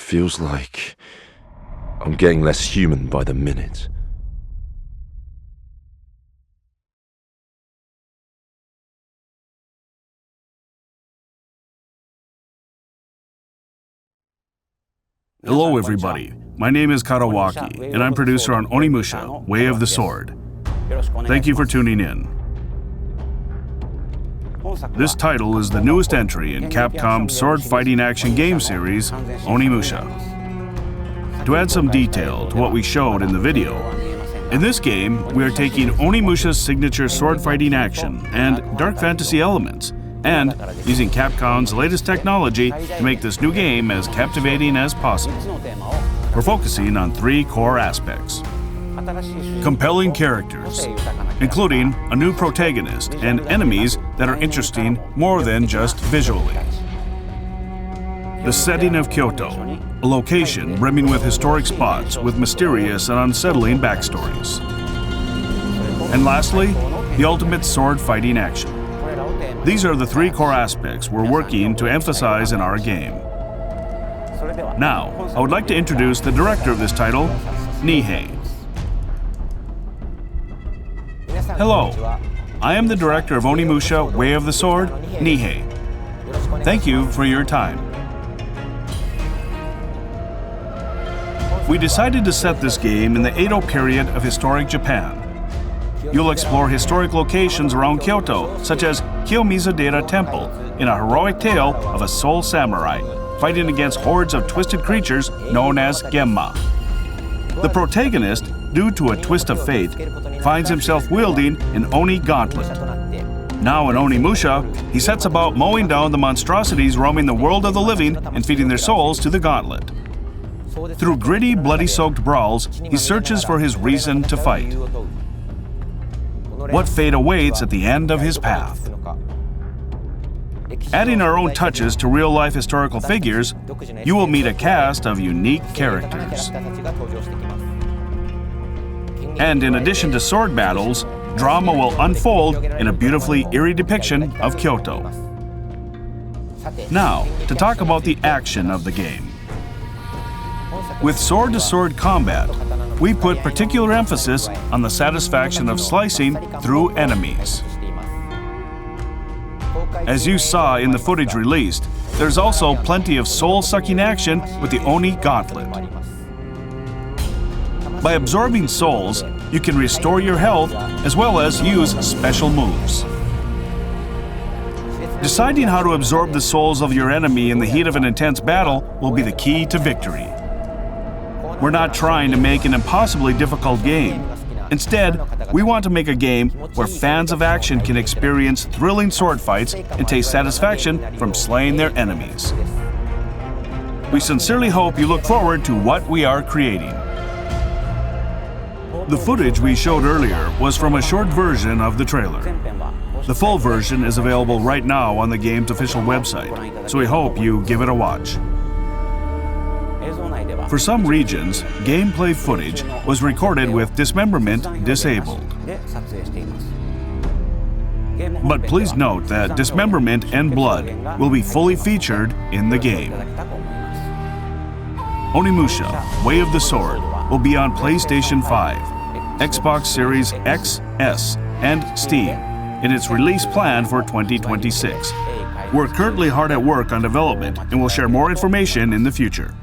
feels like I'm getting less human by the minute. Hello everybody, my name is Kadowaki, and I'm producer on Onimusha, Way of the Sword. Thank you for tuning in. This title is the newest entry in Capcom's sword-fighting action game series, Onimusha. To add some detail to what we showed in the video, in this game we are taking Onimusha's signature sword-fighting action and dark fantasy elements, and using Capcom's latest technology to make this new game as captivating as possible. We're focusing on three core aspects. Compelling characters, including a new protagonist and enemies that are interesting more than just visually. The setting of Kyoto, a location brimming with historic spots with mysterious and unsettling backstories. And lastly, the ultimate sword-fighting action. These are the three core aspects we're working to emphasize in our game. Now, I would like to introduce the director of this title, Nihei. Hello, I am the director of Onimusha, Way of the Sword, Nihei. Thank you for your time. We decided to set this game in the Edo period of historic Japan. You'll explore historic locations around Kyoto, such as Kiyomizu-dera Temple, in a heroic tale of a soul samurai fighting against hordes of twisted creatures known as Genma. The protagonist, due to a twist of fate, finds himself wielding an Oni gauntlet. Now in Onimusha, he sets about mowing down the monstrosities roaming the world of the living and feeding their souls to the gauntlet. Through gritty, bloody-soaked brawls, he searches for his reason to fight. What fate awaits at the end of his path? Adding our own touches to real-life historical figures, you will meet a cast of unique characters. And in addition to sword battles, drama will unfold in a beautifully eerie depiction of Kyoto. Now, to talk about the action of the game. With sword-to-sword combat, we put particular emphasis on the satisfaction of slicing through enemies. As you saw in the footage released, there's also plenty of soul-sucking action with the Oni gauntlet. By absorbing souls, you can restore your health as well as use special moves. Deciding how to absorb the souls of your enemy in the heat of an intense battle will be the key to victory. We're not trying to make an impossibly difficult game. Instead, we want to make a game where fans of action can experience thrilling sword fights and taste satisfaction from slaying their enemies. We sincerely hope you look forward to what we are creating. The footage we showed earlier was from a short version of the trailer. The full version is available right now on the game's official website, so we hope you give it a watch. For some regions, gameplay footage was recorded with dismemberment disabled. But please note that dismemberment and blood will be fully featured in the game. Onimusha, Way of the Sword will be on PlayStation 5, Xbox Series X, S, and Steam in its release plan for 2026. We're currently hard at work on development and will share more information in the future.